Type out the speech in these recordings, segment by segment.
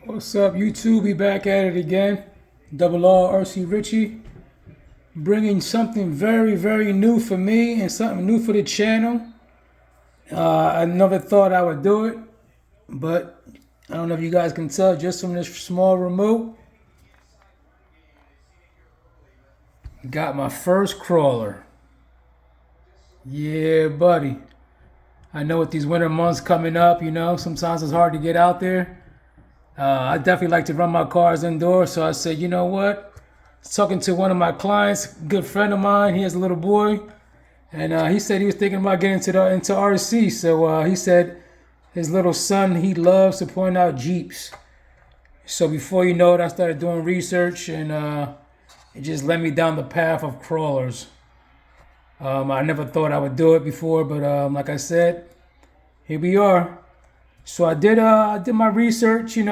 What's up, YouTube? We back at it again. Double R RC Richie, bringing something very, very new for me and something new for the channel. I never thought I would do it, but I don't know if you guys can tell just from this small remote. Got my first crawler. Yeah, buddy. I know with these winter months coming up, sometimes it's hard to get out there. I definitely like to run my cars indoors, so I said, you know what? Talking to one of my clients, good friend of mine, he has a little boy, and he said he was thinking about getting into RC. So he said his little son, he loves to point out Jeeps. So before you know it, I started doing research, and it just led me down the path of crawlers. I never thought I would do it before, but like I said, here we are. So I did my research, and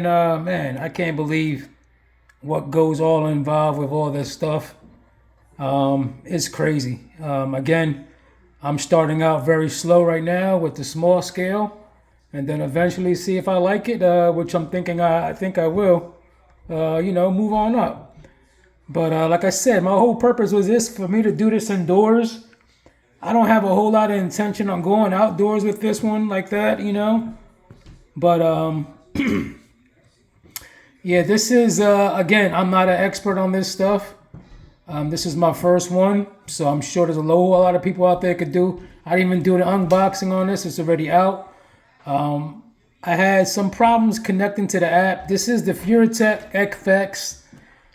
man, I can't believe what goes all involved with all this stuff. It's crazy. Again, I'm starting out very slow right now with the small scale, and then eventually see if I like it, which I'm thinking I think I will. Move on up. But like I said, my whole purpose was this for me to do this indoors. I don't have a whole lot of intention on going outdoors with this one like that, But yeah, this is again, I'm not an expert on this stuff. This is my first one, so I'm sure there's a lot of people out there could do. I didn't even do the unboxing on this; it's already out. I had some problems connecting to the app. This is the Furitek FX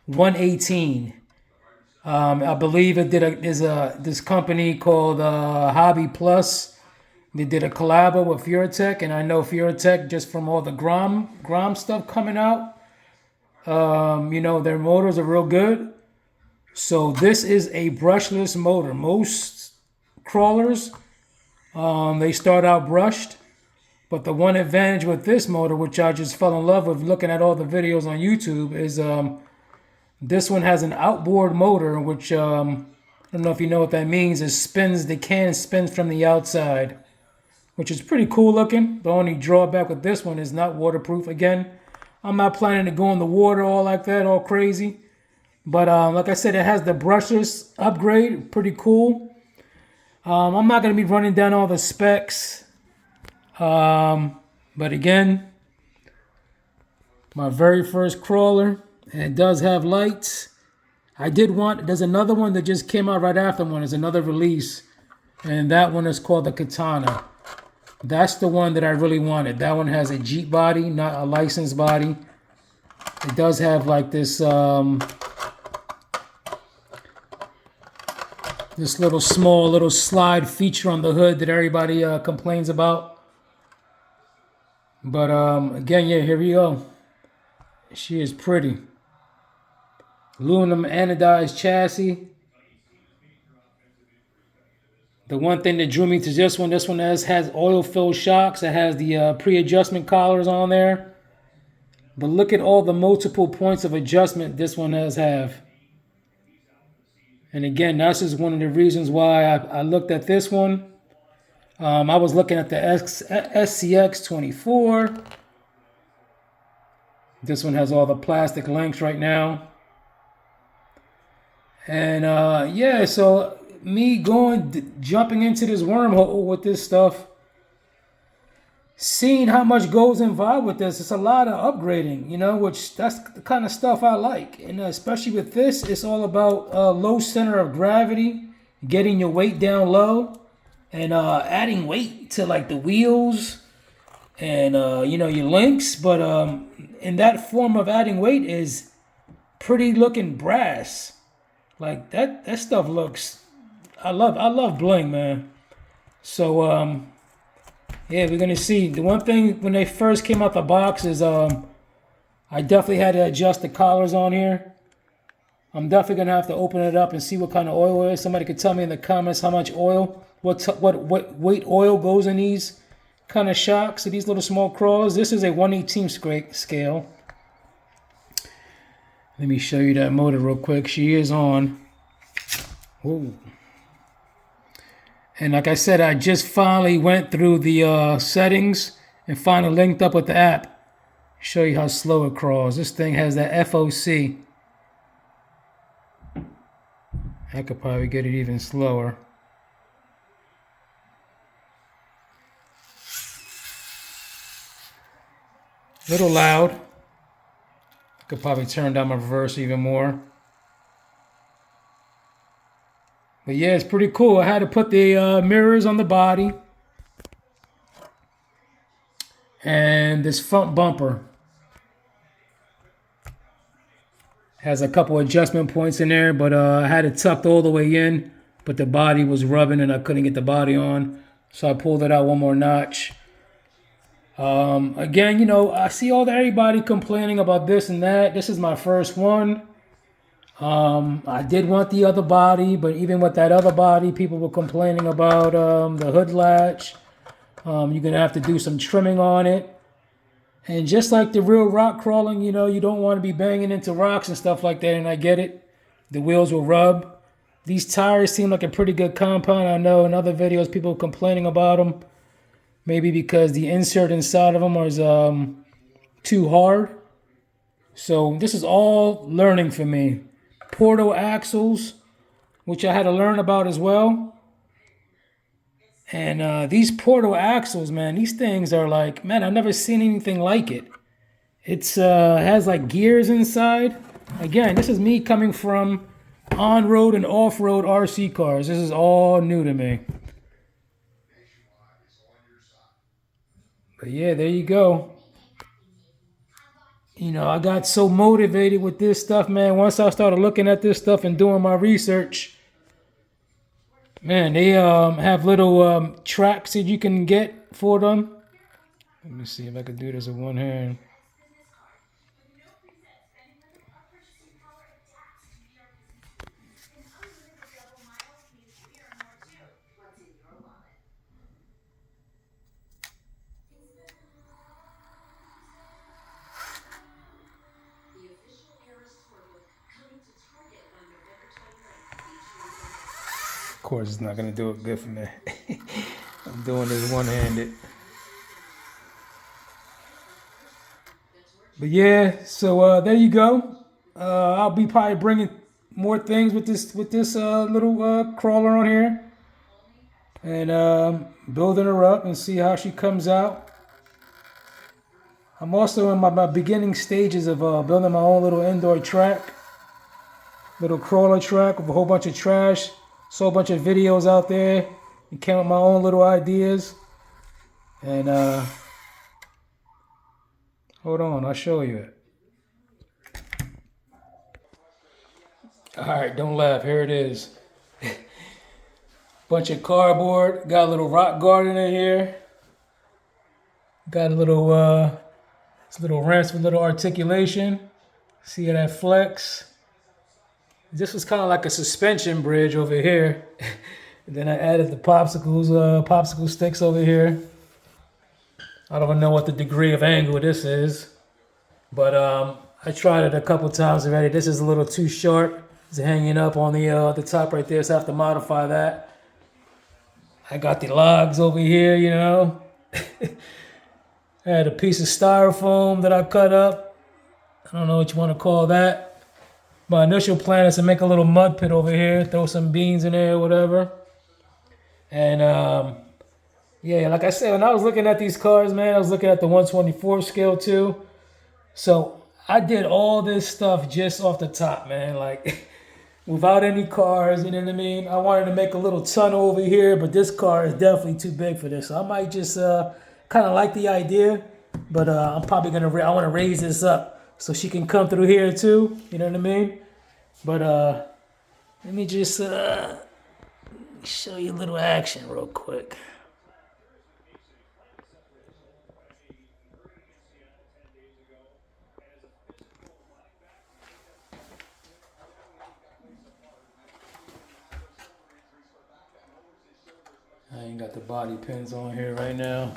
118. I believe it is this company called Hobby Plus. They did a collab with Furitek, and I know Furitek just from all the Grom stuff coming out. Their motors are real good. So this is a brushless motor. Most crawlers, they start out brushed, but the one advantage with this motor, which I just fell in love with looking at all the videos on YouTube, is this one has an outboard motor, which I don't know if you know what that means. The can spins from the outside, which is pretty cool looking. The only drawback with this one is not waterproof. Again, I'm not planning to go in the water all like that, all crazy. But like I said, it has the brushless upgrade, pretty cool. I'm not going to be running down all the specs. But again, my very first crawler. And it does have lights. There's another one that just came out right after one. There's another release. And that one is called the Katana. That's the one that I really wanted. That one has a Jeep body, not a licensed body. It does have like this this little slide feature on the hood that everybody complains about. But again, yeah, here we go. She is pretty. Aluminum anodized chassis. The one thing that drew me to this one has oil-filled shocks. It has the pre-adjustment collars on there. But look at all the multiple points of adjustment this one have. And again, that's just one of the reasons why I looked at this one. I was looking at the SCX 24. This one has all the plastic links right now. And yeah, so me jumping into this wormhole with this stuff, seeing how much goes involved with this, it's a lot of upgrading, which that's the kind of stuff I like. And especially with this, it's all about low center of gravity, getting your weight down low, and adding weight to like the wheels and your links. But in that form of adding weight is pretty looking brass. Like that stuff looks. I love bling, man. So yeah, we're gonna see. The one thing when they first came out the box is I definitely had to adjust the collars on here. I'm definitely gonna have to open it up and see what kind of oil it is. Somebody could tell me in the comments how much oil, what weight oil goes in these kind of shocks, these little small crawlers. This is a 1/18 scale. Let me show you that motor real quick. She is on. Ooh. And like I said, I just finally went through the settings and finally linked up with the app. Show you how slow it crawls. This thing has that FOC. I could probably get it even slower. A little loud. I could probably turn down my reverse even more. But yeah, it's pretty cool. I had to put the mirrors on the body. And this front bumper has a couple adjustment points in there, but I had it tucked all the way in, but the body was rubbing and I couldn't get the body on. So I pulled it out one more notch. Again, you know, I see everybody complaining about this and that. This is my first one. I did want the other body, but even with that other body, people were complaining about the hood latch. You're going to have to do some trimming on it. And just like the real rock crawling, you know, you don't want to be banging into rocks and stuff like that, and I get it. The wheels will rub. These tires seem like a pretty good compound. I know in other videos people are complaining about them. Maybe because the insert inside of them is too hard. So this is all learning for me. Portal axles, which I had to learn about as well. And these portal axles, man, these things are like, man, I've never seen anything like it. It's has like gears inside. Again, this is me coming from on-road and off-road RC cars. This is all new to me. But yeah, there you go. You know, I got so motivated with this stuff, man. Once I started looking at this stuff and doing my research, man, they have little tracks that you can get for them. Let me see if I can do this with one hand. Of course, it's not going to do it good for me. I'm doing this one-handed. But yeah, so there you go. I'll be probably bringing more things with this little crawler on here, and building her up and see how she comes out. I'm also in my beginning stages of building my own little indoor track, little crawler track with a whole bunch of trash. Saw a bunch of videos out there and came up with my own little ideas. And hold on, I'll show you it. All right, don't laugh. Here it is. Bunch of cardboard. Got a little rock garden in here. Got a little wrench with a little articulation. See that flex? This was kind of like a suspension bridge over here. And then I added the popsicle sticks over here. I don't know what the degree of angle this is, but I tried it a couple times already. This is a little too short. It's hanging up on the top right there, so I have to modify that. I got the logs over here, you know. I had a piece of styrofoam that I cut up. I don't know what you want to call that. My initial plan is to make a little mud pit over here, throw some beans in there or whatever. And yeah, like I said, when I was looking at these cars, man, I was looking at the 124 scale too. So I did all this stuff just off the top, man, like without any cars, you know what I mean? I wanted to make a little tunnel over here, but this car is definitely too big for this. So I might just kind of like the idea, but I'm probably I want to raise this up so she can come through here too, you know what I mean? But let me just show you a little action real quick. I ain't got the body pins on here right now.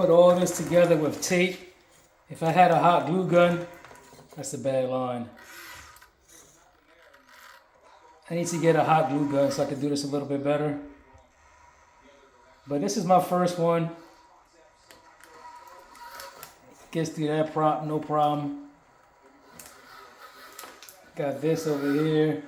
put all this together with tape. If I had a hot glue gun, that's a bad line. I need to get a hot glue gun so I can do this a little bit better. But this is my first one. Gets through that prop, no problem. Got this over here.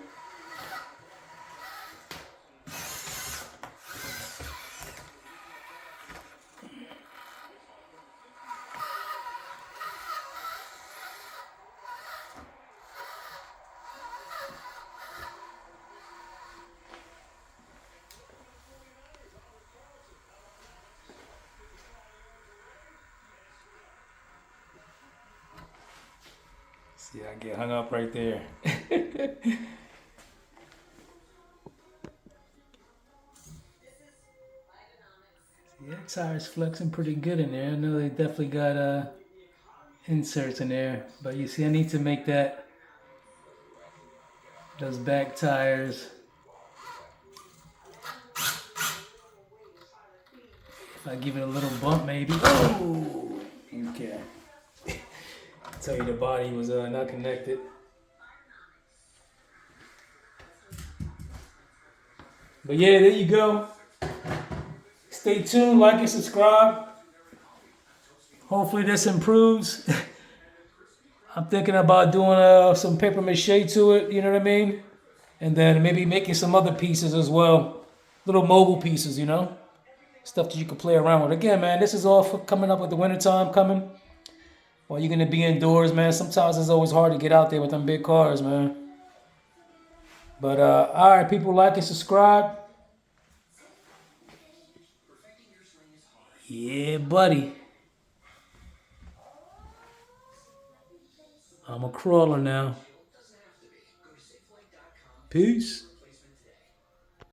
See, I get hung up right there. See, that tire's flexing pretty good in there. I know they definitely got inserts in there, but you see, I need to make those back tires. If I give it a little bump, maybe. Oh, okay. Tell you the body was not connected. But yeah, there you go. Stay tuned, like and subscribe. Hopefully this improves. I'm thinking about doing some paper mache to it, you know what I mean? And then maybe making some other pieces as well. Little mobile pieces, you know? Stuff that you can play around with. Again, man, this is all for coming up with the wintertime coming. While you're gonna be indoors, man, sometimes it's always hard to get out there with them big cars, man. But all right, people, like and subscribe. Yeah, buddy. I'm a crawler now. Peace.